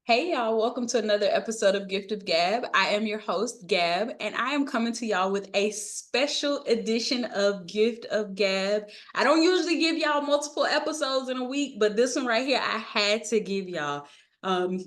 Hey y'all, welcome to another episode of Gift of Gab. I am your host, Gab, and I am coming to y'all with a special edition of Gift of Gab. I don't usually give y'all multiple episodes in a week, but this one right here, I had to give y'all. Um,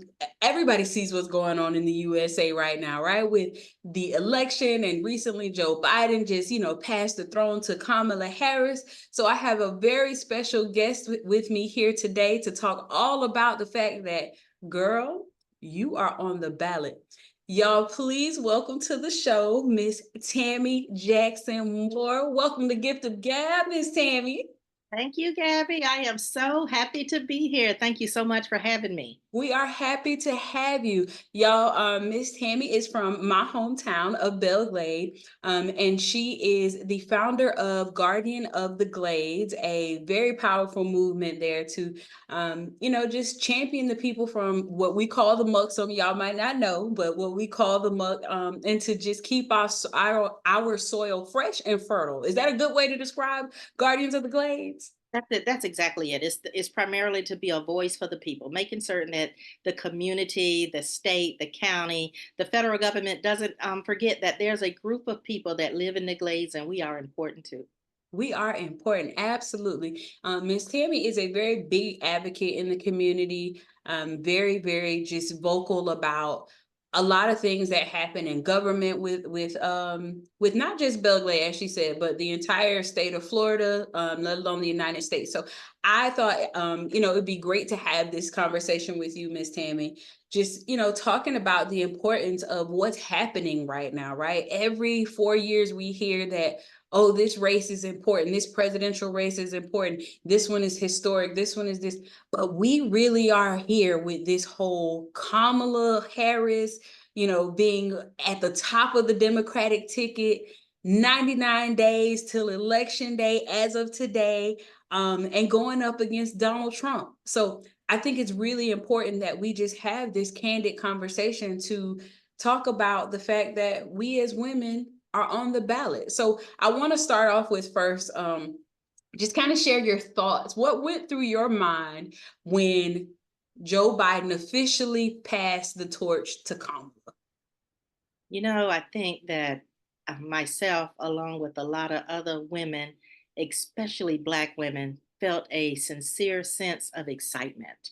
Everybody sees what's going on in the USA right now, right? With the election, and recently Joe Biden just, passed the throne to Kamala Harris. So I have a very special guest with me here today to talk all about the fact that girl, you are on the ballot. Y'all, please welcome to the show, Miss Tammy Jackson Moore. Welcome to Gift of Gab, Miss Tammy. Thank you, Gabby. I am so happy to be here. Thank you so much for having me. We are happy to have you. Y'all, Miss Tammy is from my hometown of Belle Glade, and she is the founder of Guardian of the Glades, a very powerful movement there to, just champion the people from what we call the muck. Some of y'all might not know, but what we call the muck, and to just keep our soil fresh and fertile. Is that a good way to describe Guardians of the Glades? That's it. That's exactly it. It's primarily to be a voice for the people, making certain that the community, the state, the county, the federal government doesn't forget that there's a group of people that live in the glades and we are important too. We are important, absolutely. Miss Tammy is a very big advocate in the community, very, very just vocal about a lot of things that happen in government with not just Belgrade, as she said, but the entire state of Florida, let alone the United States. So I thought, it'd be great to have this conversation with you, Miss Tammy. Just talking about the importance of what's happening right now. Right, every 4 years we hear that, oh, this race is important, this presidential race is important, this one is historic, this one is this. But we really are here with this whole Kamala Harris, being at the top of the Democratic ticket, 99 days till election day as of today, and going up against Donald Trump. So I think it's really important that we just have this candid conversation to talk about the fact that we as women are on the ballot. So I want to start off with first, just kind of share your thoughts. What went through your mind when Joe Biden officially passed the torch to Kamala? I think that myself, along with a lot of other women, especially Black women, felt a sincere sense of excitement.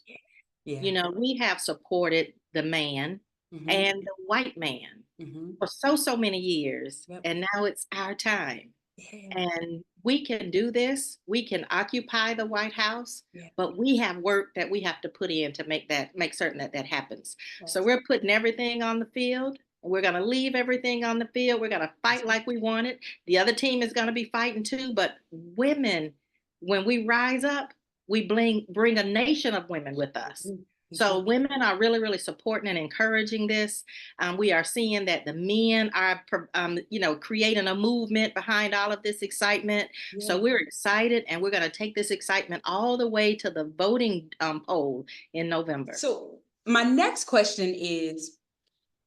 Yeah. We have supported the man Mm-hmm. and the white man Mm-hmm. for so many years, Yep. and now it's our time. Yeah. And we can do this. We can occupy the White House, Yeah. but we have work that we have to put in to make certain that that happens. So That's, we're putting everything on the field. We're going to leave everything on the field. We're going to fight like we want it. The other team is going to be fighting too. But women, when we rise up, we bring a nation of women with us. So women are really, really supporting and encouraging this. We are seeing that the men are, creating a movement behind all of this excitement. yeah. So we're excited, and we're going to take this excitement all the way to the voting poll in November. So my next question is,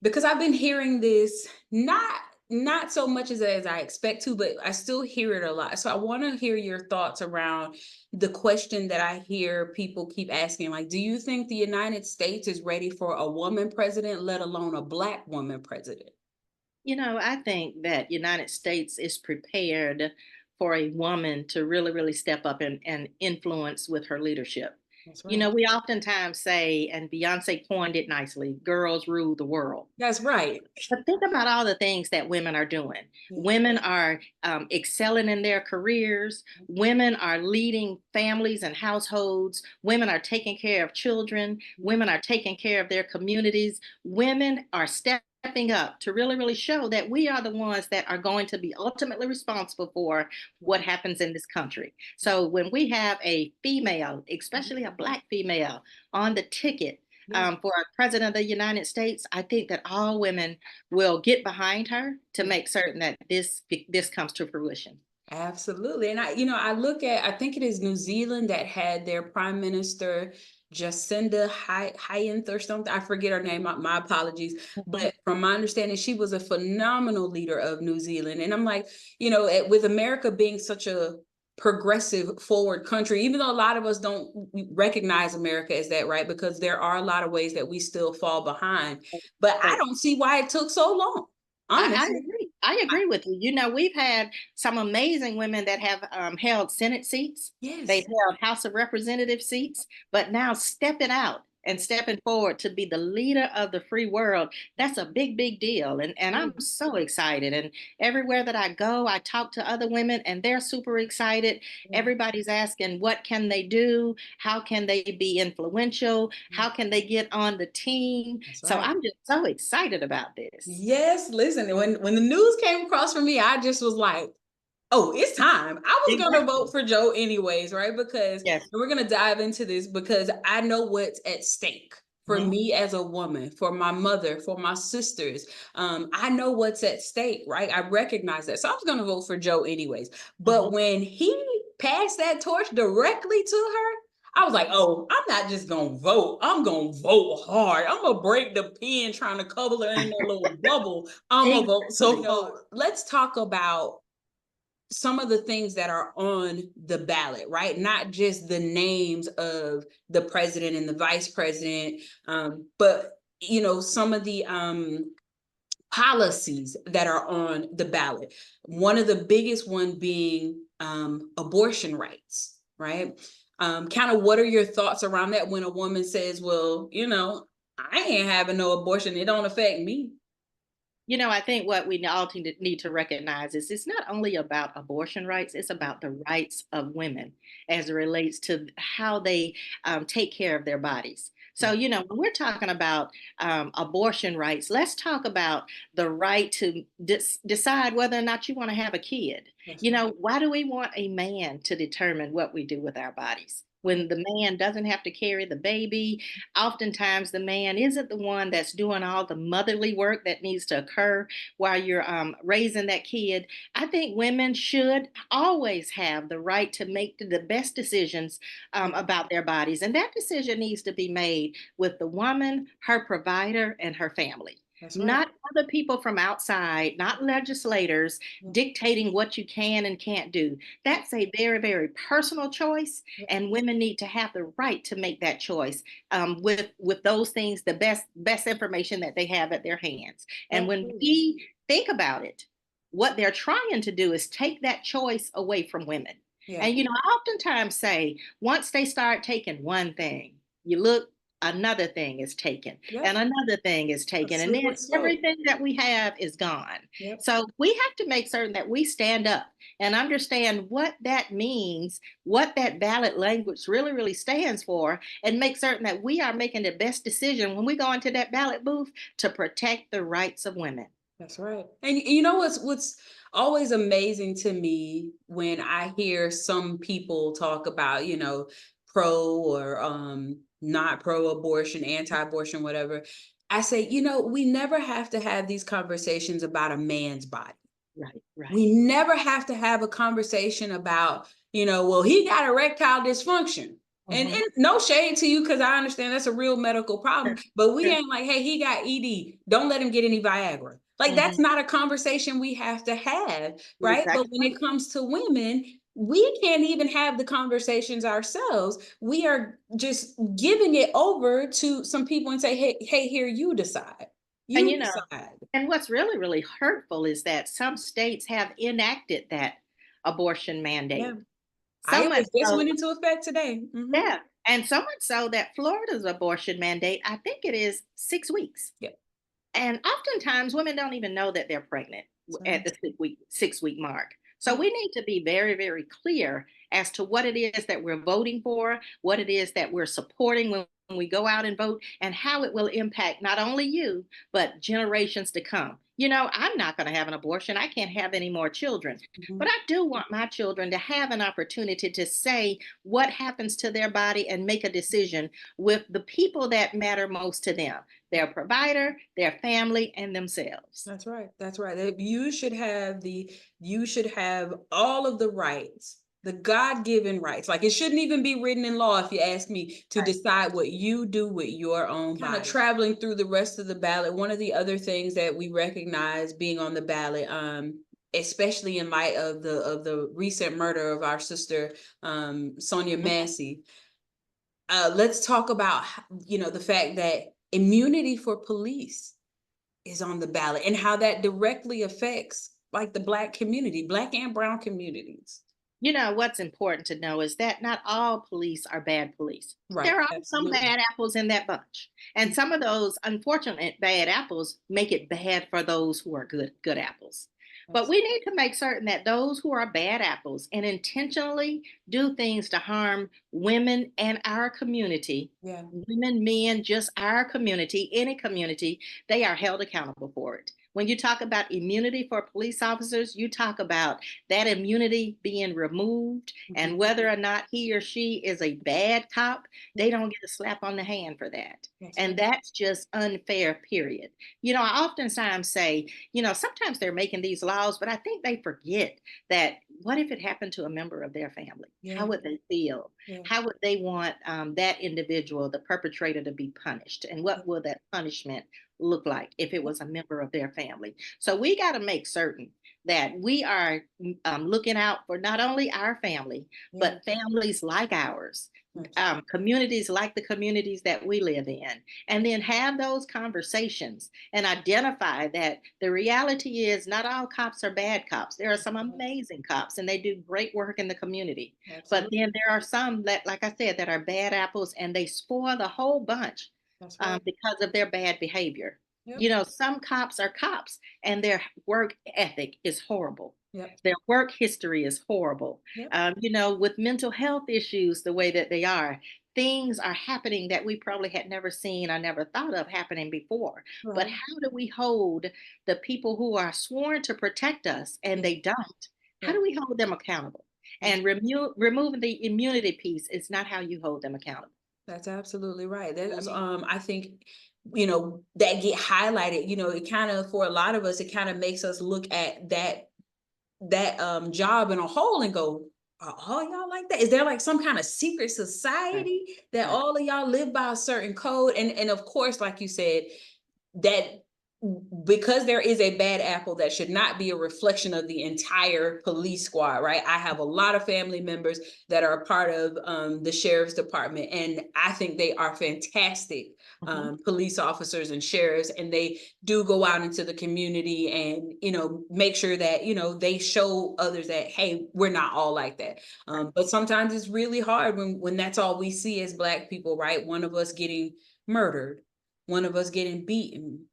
because I've been hearing this not so much as I expect to, but I still hear it a lot. So I want to hear your thoughts around the question that I hear people keep asking, like, do you think the United States is ready for a woman president, let alone a Black woman president? I think that United States is prepared for a woman to really, really step up and influence with her leadership. That's right. We oftentimes say, and Beyonce coined it nicely, girls rule the world. That's right. But think about all the things that women are doing. Yeah. Women are excelling in their careers. Women are leading families and households. Women are taking care of children. Women are taking care of their communities. Women are stepping up to really, really show that we are the ones that are going to be ultimately responsible for what happens in this country. So when we have a female, especially a Black female, on the ticket, for a president of the United States, I think that all women will get behind her to make certain that this comes to fruition. Absolutely. And I think it is New Zealand that had their prime minister, Jacinda Hyacinth or something. I forget her name. My apologies. Mhm. But from my understanding, she was a phenomenal leader of New Zealand. And I'm like, with America being such a progressive forward country, even though a lot of us don't recognize America as that, right? Because there are a lot of ways that we still fall behind. But I don't see why it took so long. I Honestly. agree. I agree with you. You know, we've had some amazing women that have held Senate seats. They've Yes. held House of Representative seats, but now stepping out and stepping forward to be the leader of the free world, that's a big, big deal. And I'm so excited. And everywhere that I go, I talk to other women and they're super excited. Everybody's asking, what can they do? How can they be influential? How can they get on the team? That's So right. I'm just so excited about this. Yes, listen, when the news came across for me, I just was like, oh, it's time. I was going to Exactly. vote for Joe anyways, right? Because Yes. we're going to dive into this because I know what's at stake for Mhm. me as a woman, for my mother, for my sisters. I know what's at stake, right? I recognize that. So I was going to vote for Joe anyways. But Mhm. when he passed that torch directly to her, I was like, oh, I'm not just going to vote. I'm going to vote hard. I'm going to break the pen trying to cover her in that little bubble. I'm going to vote. So, let's talk about some of the things that are on the ballot, right? Not just the names of the president and the vice president, but some of the policies that are on the ballot. One of the biggest one being abortion rights, right? Kind of what are your thoughts around that when a woman says, well, I ain't having no abortion, it don't affect me. You know, I think what we all need to recognize is it's not only about abortion rights, it's about the rights of women as it relates to how they take care of their bodies. So, you know, when we're talking about abortion rights, let's talk about the right to decide whether or not you want to have a kid. That's You right. know, why do we want a man to determine what we do with our bodies? When the man doesn't have to carry the baby, oftentimes the man isn't the one that's doing all the motherly work that needs to occur while you're raising that kid. I think women should always have the right to make the best decisions about their bodies. And that decision needs to be made with the woman, her provider, and her family. That's right. Not other people from outside, not legislators dictating what you can and can't do. That's a very, very personal choice, and women need to have the right to make that choice with those things, the best information that they have at their hands. And when we think about it, what they're trying to do is take that choice away from women. Yeah. And you know, I oftentimes say once they start taking one thing, you look, another thing is taken, and another thing is taken, and then everything that we have is gone. So we have to make certain that we stand up and understand what that means, what that ballot language really, really stands for, and make certain that we are making the best decision when we go into that ballot booth to protect the rights of women. That's right. And you know what's always amazing to me when I hear some people talk about, pro or not pro abortion, anti-abortion, whatever. I say, we never have to have these conversations about a man's body. Right, right. We never have to have a conversation about, well, he got erectile dysfunction. And no shade to you, because I understand that's a real medical problem, but we ain't like, hey, he got ED. Don't let him get any Viagra. Like, that's not a conversation we have to have, right? Exactly. But when it comes to women, we can't even have the conversations ourselves. We are just giving it over to some people and say, hey, here, you decide. And You you know, decide. and what's really, really hurtful is that some states have enacted that abortion Yeah. mandate. So Iowa much just so, went into effect today. yeah. And so much so that Florida's abortion mandate, I think it is 6 weeks. Yep. And oftentimes women don't even know that they're pregnant at the 6 week mark. So Yep. we need to be very, very clear as to what it is that we're voting for, what it is that we're supporting when we go out and vote, and how it will impact not only you, but generations to come. You know, I'm not going to have an abortion. I can't have any more children. But I do want my children to have an opportunity to say what happens to their body and make a decision with the people that matter most to them, their provider, their family, and themselves. That's right. That's right. You should have all of the rights, the God-given rights. Like, it shouldn't even be written in law, if you ask me, to decide what you do with your own body. Kind of traveling through the rest of the ballot. One of the other things that we recognize being on the ballot, especially in light of the recent murder of our sister, Sonia Massey. Let's talk about, the fact that immunity for police is on the ballot and how that directly affects like the Black community, Black and brown communities. What's important to know is that not all police are bad police. Right. There are some Absolutely. bad apples in that bunch. And some of those unfortunate bad apples make it bad for those who are good apples. But we need to make certain that those who are bad apples and intentionally do things to harm women and our community, Yeah. women, men, just our community, any community, they are held accountable for it. When you talk about immunity for police officers, you talk about that immunity being removed, and whether or not he or she is a bad cop, they don't get a slap on the hand for that. That's And right. that's just unfair, period. I oftentimes say, sometimes they're making these laws, but I think they forget that what if it happened to a member of their family? How Yeah. would they feel? Yeah. How would they want that individual, the perpetrator, to be punished? And what will that punishment look like if it was a member of their family? So we got to make certain that we are looking out for not only our family, Yeah. but families like ours, communities like the communities that we live in, and then have those conversations and identify that the reality is not all cops are bad cops. There are some amazing cops and they do great work in the community. But Absolutely. then there are some that, like I said, that are bad apples and they spoil the whole bunch That's right. because of their bad behavior. Yep. Some cops are cops and their work ethic is horrible. Yep. Their work history is horrible. Yep. With mental health issues the way that they are, things are happening that we probably had never seen or never thought of happening before. But Right. how do we hold the people who are sworn to protect us and Yeah. they don't? How Yeah. do we hold them accountable? And removing the immunity piece is not how you hold them accountable. That's absolutely right. That is, I think, that get highlighted, it kind of, for a lot of us, it kind of makes us look at that job in a whole and go, are all y'all like that? Is there like some kind of secret Right, society that right. all of y'all live by a certain code? And of course, like you said, that because there is a bad apple, that should not be a reflection of the entire police squad, right? I have a lot of family members that are a part of the sheriff's department, and I think they are fantastic Mhm. police officers and sheriffs, and they do go out into the community and make sure that they show others that, hey, we're not all like that. But sometimes it's really hard when that's all we see as Black people, right? One of us getting murdered, one of us getting beaten,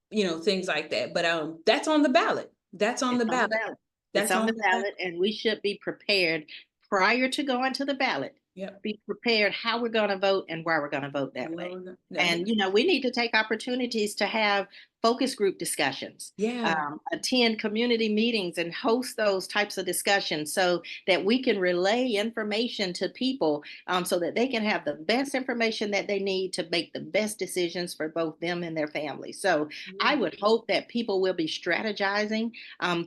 things like that. But that's on the ballot. That's on It's the on the ballot. ballot. It's That's on on the the ballot. ballot, and we should be prepared prior to going to the ballot. Yep. Be prepared how we're going to vote and why we're going to vote that way. Yeah. And, we need to take opportunities to have focus group discussions, Yeah. attend community meetings and host those types of discussions so that we can relay information to people so that they can have the best information that they need to make the best decisions for both them and their families. So I would hope that people will be strategizing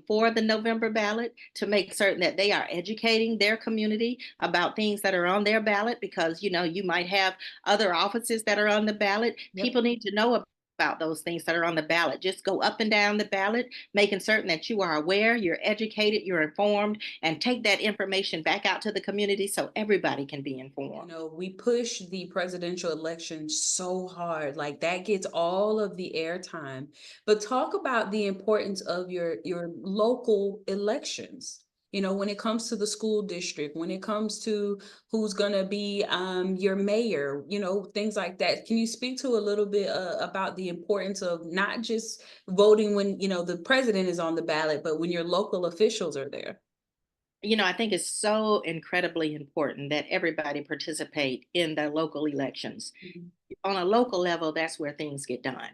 for the November ballot to make certain that they are educating their community about things that are on their ballot, because you might have other offices that are on the ballot. Yep. People need to know about those things that are on the ballot. Just go up and down the ballot, making certain that you are aware, you're educated, you're informed, and take that information back out to the community so everybody can be informed. We push the presidential election so hard, like that gets all of the airtime. But talk about the importance of your local elections. When it comes to the school district, when it comes to who's going to be your mayor, things like that. Can you speak to a little bit about the importance of not just voting when, the president is on the ballot, but when your local officials are there? I think it's so incredibly important that everybody participate in the local elections. Mhm. On a local level, that's where things get done.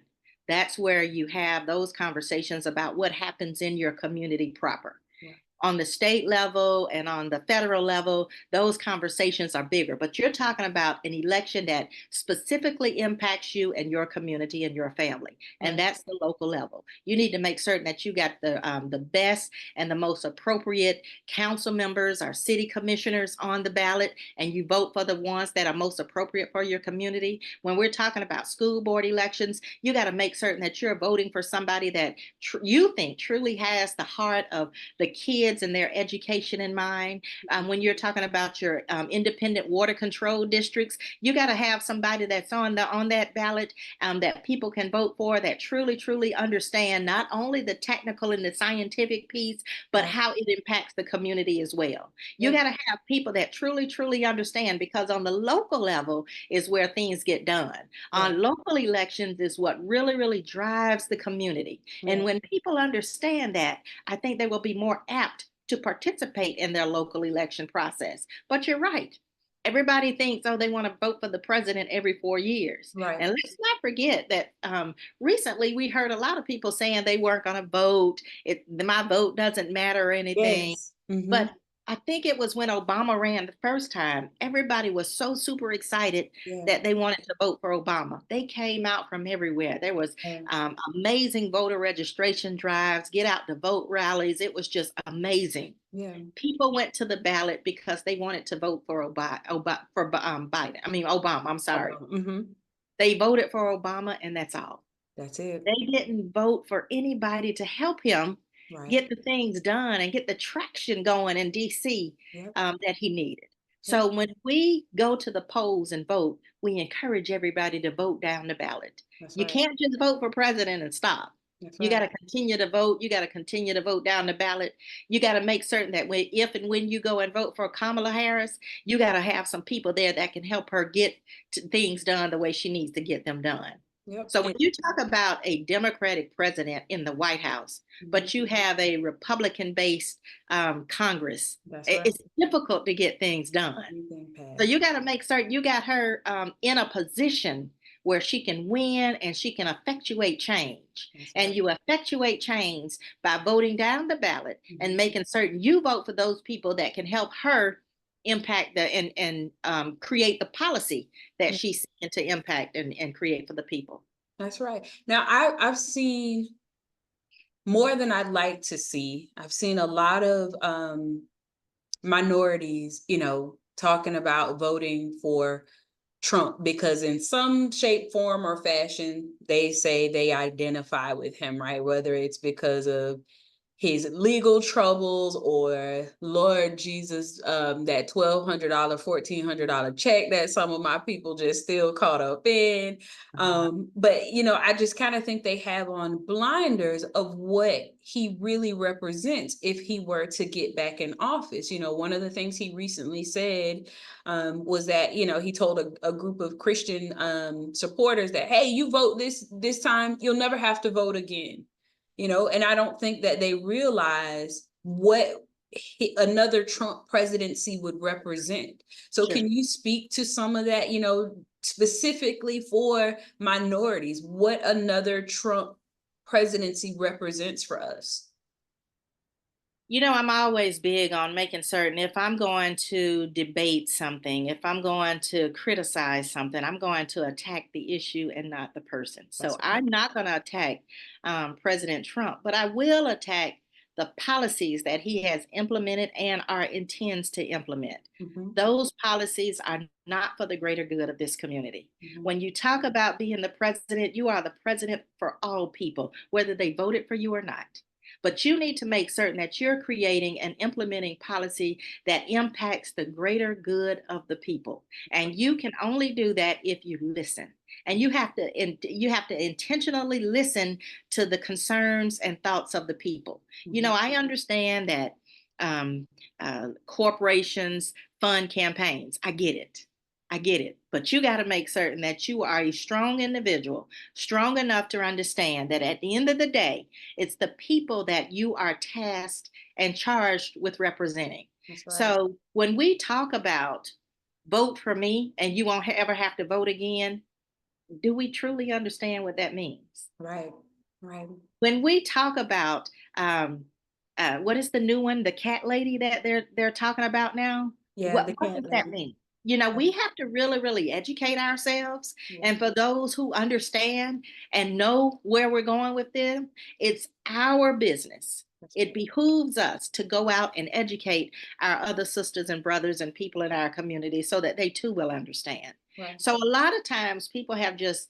That's where you have those conversations about what happens in your community proper. Yeah. On the state level and on the federal level, those conversations are bigger. But you're talking about an election that specifically impacts you and your community and your family, and that's the local level. You need to make certain that you got the best and the most appropriate council members or city commissioners on the ballot, and you vote for the ones that are most appropriate for your community. When we're talking about school board elections, you got to make certain that you're voting for somebody that you think truly has the heart of the kids and their education in mind. When you're talking about your independent water control districts, you got to have somebody that's on that ballot that people can vote for, that truly understand not only the technical and the scientific piece, but how it impacts the community as well. You got to have people that truly understand, because on the local level is where things get done. On local elections is what really drives the community. And when people understand that, I think they will be more apt to participate in their local election process. But you're right. Everybody thinks, oh, they want to vote for the president every 4 years. Right. And let's not forget that recently we heard a lot of people saying they weren't going to vote. My vote doesn't matter or anything. Yes. Mm-hmm. But I think it was when Obama ran the first time, everybody was so super excited that they wanted to vote for Obama. They came out from everywhere. There was amazing voter registration drives, get out to vote rallies. It was just amazing. Yeah. People went to the ballot because they wanted to vote for Obama. I'm sorry. Mm-hmm. They voted for Obama, and that's all. That's it. They didn't vote for anybody to help him get the things done and get the traction going in DC that he needed. So when we go to the polls and vote, we encourage everybody to vote down the ballot. You can't just vote for president and stop. You got to continue to vote. You got to continue to vote down the ballot. You got to make certain that if and when you go and vote for Kamala Harris, you got to have some people there that can help her get things done the way she needs to get them done. So when you talk about a Democratic president in the White House, but you have a Republican-based Congress, it's difficult to get things done. So you got to make certain you got her in a position where she can win and she can effectuate change. And you effectuate change by voting down the ballot and making certain you vote for those people that can help her impact and create the policy that she's seeking to impact and create for the people. That's right. Now, I've seen more than I'd like to see. I've seen a lot of minorities, talking about voting for Trump because in some shape, form, or fashion, they say they identify with him, right? Whether it's because of his legal troubles or Lord Jesus, that $1,200, $1,400 check that some of my people just still caught up in. But, I just kind of think they have on blinders of what he really represents if he were to get back in office. One of the things he recently said was that, he told a group of Christian supporters that, hey, you vote this time, you'll never have to vote again. And I don't think that they realize what another Trump presidency would represent. So can you speak to some of that, specifically for minorities, what another Trump presidency represents for us? I'm always big on making certain if I'm going to debate something, if I'm going to criticize something, I'm going to attack the issue and not the person. So I'm not going to attack President Trump, but I will attack the policies that he has implemented and intends to implement. Those policies are not for the greater good of this community. When you talk about being the president, you are the president for all people, whether they voted for you or not. But you need to make certain that you're creating and implementing policy that impacts the greater good of the people. And you can only do that if you listen. And you have to intentionally listen to the concerns and thoughts of the people. I understand that corporations fund campaigns. I get it. But you got to make certain that you are a strong individual, strong enough to understand that at the end of the day, it's the people that you are tasked and charged with representing. So when we talk about vote for me and you won't ever have to vote again, do we truly understand what that means? Right. When we talk about what is the new one? The cat lady that they're talking about now? Yeah, the What cat does that lady. mean? You know, we have to really, really educate ourselves. Yeah, And for those who understand and know where we're going with them, it's our business. that's It behooves us to go out and educate our other sisters and brothers and people in our community so that they too will understand. right. So a lot of times people have just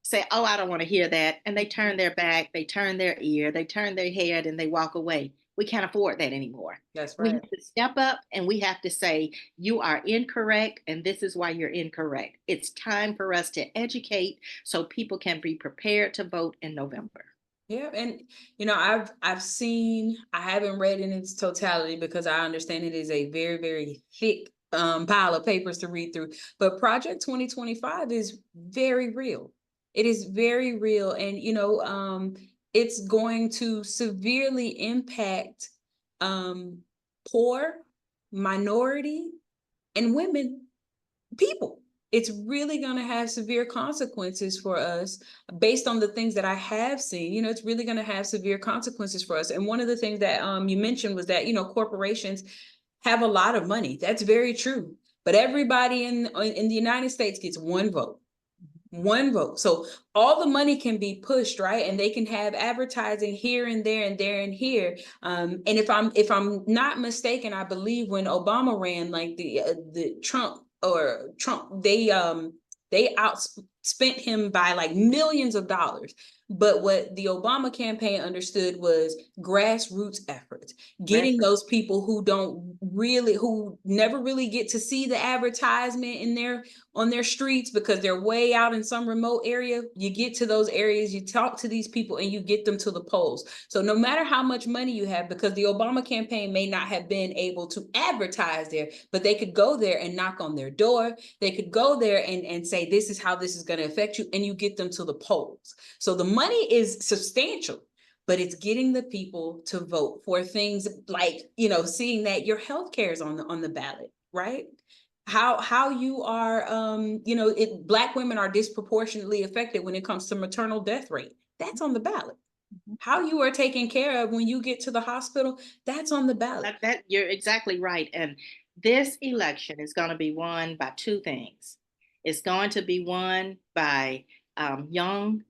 say, oh, I don't want to hear that. And they turn their back, they turn their ear, they turn their head, and they walk away. We can't afford that anymore. That's We right. have to step up and we have to say, you are incorrect, and this is why you're incorrect. It's time for us to educate so people can be prepared to vote in November. Yeah, and I've seen, I haven't read in its totality because I understand it is a very, very thick pile of papers to read through. But Project 2025 is very real. It is very real, and it's going to severely impact um poor, minority, and women people. It's really going to have severe consequences for us based on the things that I have seen. It's really going to have severe consequences for us. And one of the things that you mentioned was that, corporations have a lot of money. That's very true. But everybody in the United States gets one vote. One vote. So all the money can be pushed, right? And they can have advertising here and there and there and here. And if I'm not mistaken, I believe when Obama ran, like the Trump, they outspent him by like millions of dollars. But what the Obama campaign understood was grassroots efforts, That's getting those people who never really get to see the advertisement on their streets because they're way out in some remote area. You get to those areas, you talk to these people, and you get them to the polls. So no matter how much money you have, because the Obama campaign may not have been able to advertise there, but they could go there and knock on their door. They could go there and say, this is how this is going to affect you, and you get them to the polls. So the money is substantial, but it's getting the people to vote for things like, seeing that your health care is on the ballot, right? How you are, Black women are disproportionately affected when it comes to maternal death rate. That's on the ballot. How you are taken care of when you get to the hospital, that's on the ballot. that you're exactly right. And this election is going to be won by two things. It's going to be won by young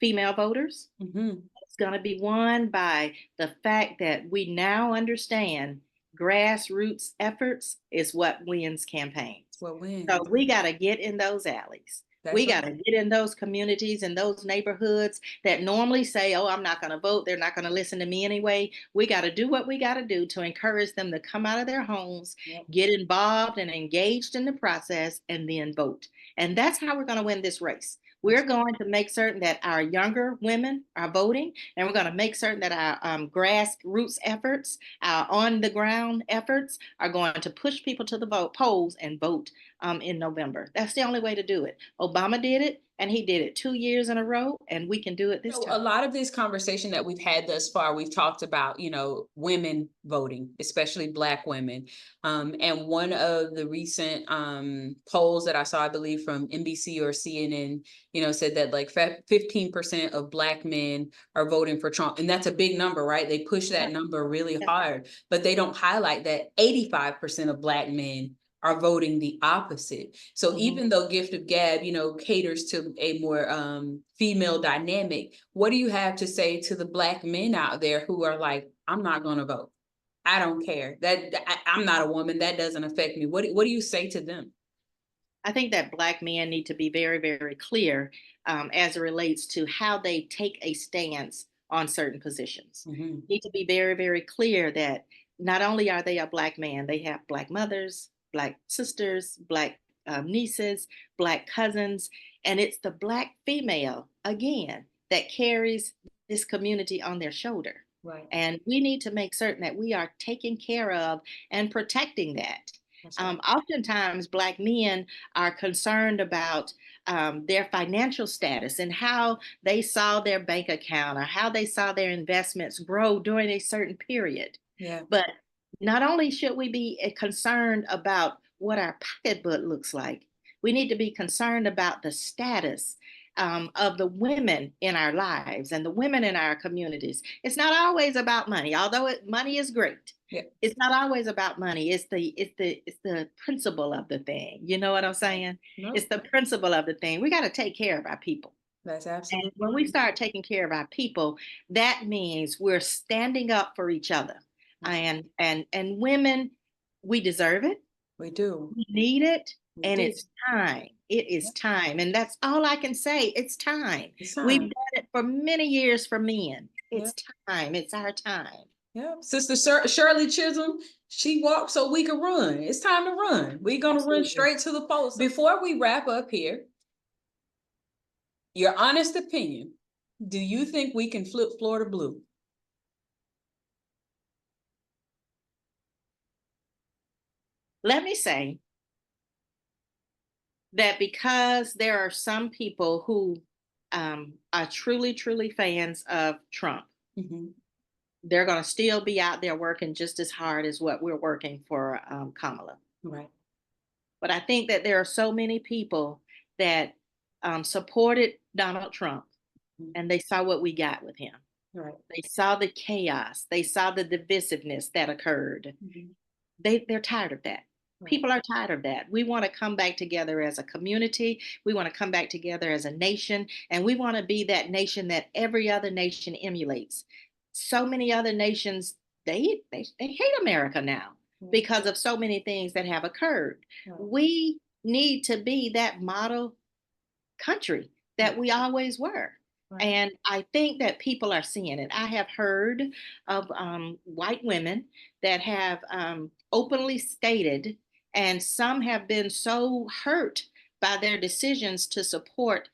female voters. Mm-hmm. It's going to be won by the fact that we now understand grassroots efforts is what wins campaigns. Well, So wins. we got to get in those alleys. That's We right. got to get in those communities and those neighborhoods that normally say, oh, I'm not going to vote. They're not going to listen to me anyway. We got to do what we got to do to encourage them to come out of their homes, Yep. get involved and engaged in the process, and then vote. And that's how we're going to win this race. We're going to make certain that our younger women are voting, and we're going to make certain that our grassroots efforts, our on the ground efforts, are going to push people to the polls and vote in November. That's the only way to do it. Obama did it, and he did it 2 years in a row, and we can do it this So a time. lot of this conversation that we've had thus far, we've talked about, women voting, especially Black women. And one of the recent polls that I saw, I believe from NBC or CNN, said that like 15% of Black men are voting for Trump. And that's a big number, right? They push that number really hard, but they don't highlight that 85% of Black men are voting the opposite. So even though Gift of Gab, caters to a more female dynamic, what do you have to say to the Black men out there who are like, I'm not going to vote. I don't care. I'm not a woman. That doesn't affect me. What do you say to them? I think that Black men need to be very, very clear as it relates to how they take a stance on certain positions. Mm-hmm. Need to be very, very clear that not only are they a Black man, they have Black mothers, Black sisters, Black nieces, Black cousins, and it's the Black female, again, that carries this community on their shoulder. Right. And we need to make certain that we are taking care of and protecting that. Right. Oftentimes, Black men are concerned about their financial status and how they saw their bank account or how they saw their investments grow during a certain period. Yeah. But not only should we be concerned about what our pocketbook looks like, we need to be concerned about the status of the women in our lives and the women in our communities. It's not always about money, although money is great. Yeah. It's not always about money. It's the principle of the thing. You know what I'm saying? Nope. It's the principle of the thing. We got to take care of our people. That's And absolutely. when we start taking care of our people, that means we're standing up for each other. And women, we deserve it. We do. We need it. We And do. it's time. It is time. And that's all I can say. It's time. It's We've time. done it for many years for men. Yeah. It's time. It's our time. Yeah. Sister Shirley Chisholm, she walked so we could run. It's time to run. We're going to run Absolutely. straight to the polls. Before we wrap up here, your honest opinion, do you think we can flip Florida blue? Let me say that because there are some people who are truly, truly fans of Trump, Mm-hmm. they're going to still be out there working just as hard as what we're working for Kamala. Right. But I think that there are so many people that supported Donald Trump, and they saw what we got with him. Right. They saw the chaos. They saw the divisiveness that occurred. Mm-hmm. They're tired of that. Right. People are tired of that. We want to come back together as a community. We want to come back together as a nation, and we want to be that nation that every other nation emulates. So many other nations, they hate America now because of so many things that have occurred. Right. We need to be that model country that we always were. Right. And I think that people are seeing it. I have heard of white women that have openly stated, and some have been so hurt by their decisions to support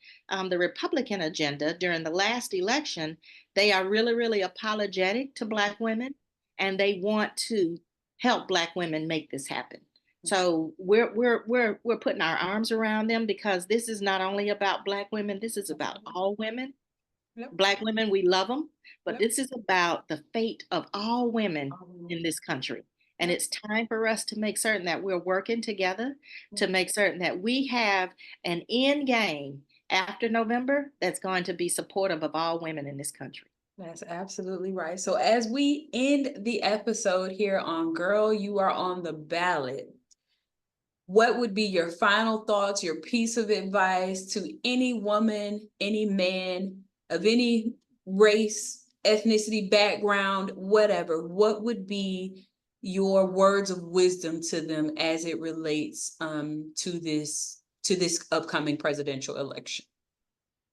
the Republican agenda during the last election. They are really, really apologetic to Black women, and they want to help Black women make this happen. So we're putting our arms around them, because this is not only about Black women. This is about all women. Yep. Black women, we love them, but Yep. this is about the fate of all women in Yep. this country. And it's time for us to make certain that we're working together to make certain that we have an end game after November that's going to be supportive of all women in this country. That's absolutely right. So as we end the episode here on Girl, You Are on the Ballot, what would be your final thoughts, your piece of advice to any woman, any man of any race, ethnicity, background, whatever? What would be your words of wisdom to them as it relates to this upcoming presidential election?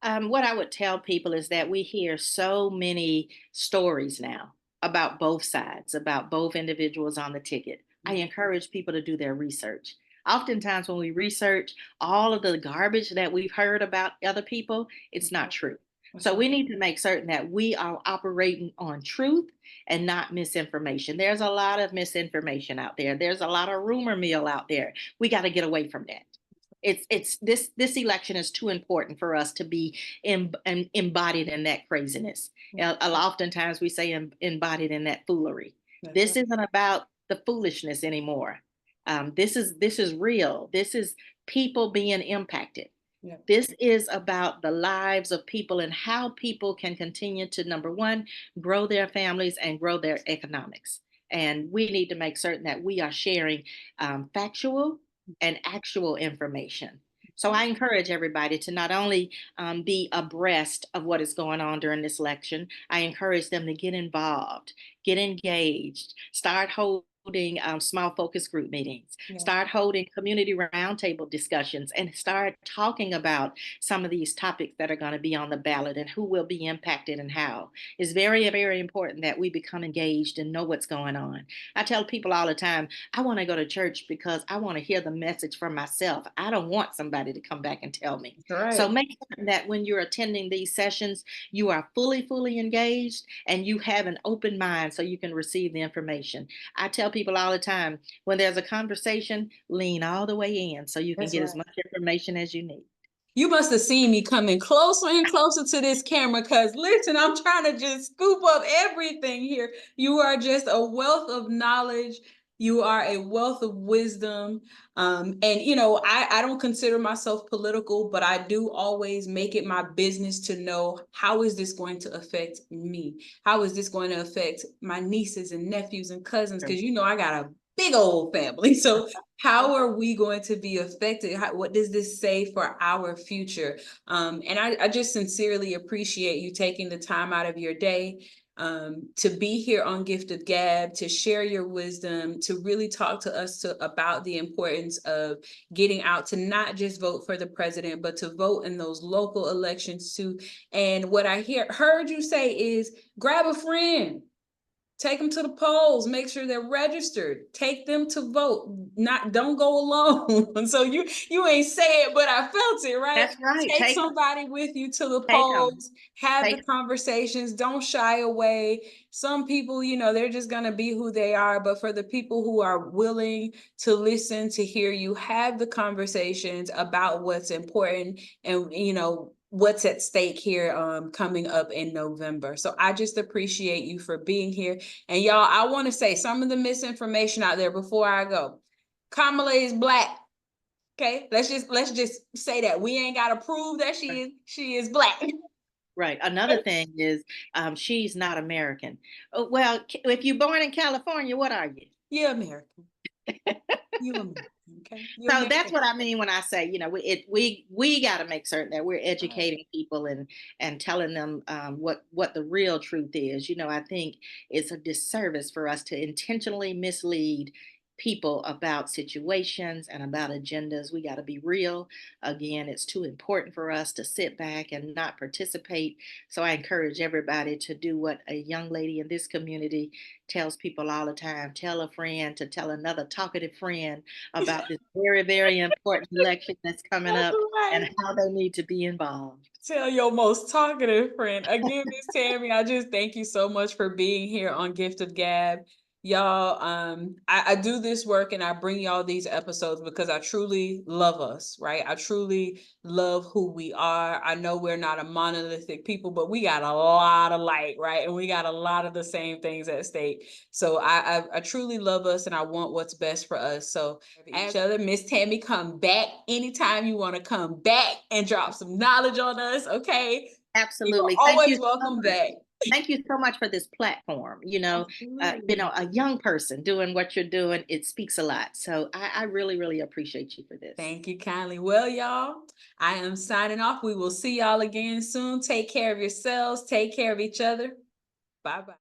What I would tell people is that we hear so many stories now about both sides, about both individuals on the ticket. I encourage people to do their research. Oftentimes, when we research all of the garbage that we've heard about other people, it's not true. So we need to make certain that we are operating on truth and not misinformation. There's a lot of misinformation out there. There's a lot of rumor mill out there. We got to get away from that. It's this election is too important for us to be embodied in that craziness. Oftentimes we say embodied in that foolery. This isn't about the foolishness anymore. This is real. This is people being impacted. Yeah. This is about the lives of people and how people can continue to, number one, grow their families and grow their economics. And we need to make certain that we are sharing factual and actual information. So I encourage everybody to not only be abreast of what is going on during this election, I encourage them to get involved, get engaged, start holding small focus group meetings, start holding community roundtable discussions, and start talking about some of these topics that are going to be on the ballot and who will be impacted and how. It's very, very important that we become engaged and know what's going on. I tell people all the time, I want to go to church because I want to hear the message for myself. I don't want somebody to come back and tell me. Right. So make sure that when you're attending these sessions, you are fully engaged and you have an open mind so you can receive the information. I tell people all the time, when there's a conversation, lean all the way in so you can get as much information as you need. You must have seen me coming closer and closer to this camera, because listen, I'm trying to just scoop up everything here. You are just a wealth of knowledge. You are a wealth of wisdom. And I don't consider myself political, but I do always make it my business to know, how is this going to affect me? How is this going to affect my nieces and nephews and cousins? Because I got a big old family. So how are we going to be affected? What does this say for our future? And I just sincerely appreciate you taking the time out of your day to be here on Gift of Gab, to share your wisdom, to really talk to us about the importance of getting out to not just vote for the president, but to vote in those local elections too. And what I heard you say is, grab a friend. Take them to the polls, make sure they're registered, take them to vote. Don't go alone. So you ain't say it, but I felt it, right? That's right. Take somebody with you to the Take them. polls, have the Take conversations, don't shy away. Some people, they're just gonna be who they are. But for the people who are willing to listen, to hear you, have the conversations about what's important and what's at stake here coming up in November. So I just appreciate you for being here. And y'all, I want to say some of the misinformation out there before I go. Kamala is Black. Okay, let's just say that we ain't got to prove that she is Black. Right. Another thing is, she's not American. Well, if you're born in California, what are you? You're American. You American. Okay. You're So that's American. what I mean when I say, we got to make certain that we're educating people and telling them what the real truth is. I think it's a disservice for us to intentionally mislead people about situations and about agendas. We got to be real. Again, it's too important for us to sit back and not participate. So I encourage everybody to do what a young lady in this community tells people all the time: tell a friend to tell another talkative friend about this very, very important election that's coming That's up and right. how they need to be involved. Tell your most talkative friend. Again, Miss Tammy, I just thank you so much for being here on Gift of Gab. Y'all, I do this work and I bring y'all these episodes because I truly love us, right? I truly love who we are. I know we're not a monolithic people, but we got a lot of light, right? And we got a lot of the same things at stake. So I truly love us and I want what's best for us. So each other, Miss Tammy, come back anytime you want to come back and drop some knowledge on us, okay? You're Absolutely. Thank you always so welcome much. back. Thank you so much for this platform. A young person doing what you're doing, it speaks a lot. So I really, really appreciate you for this. Thank you kindly. Well, y'all, I am signing off. We will see y'all again soon. Take care of yourselves. Take care of each other. Bye-bye.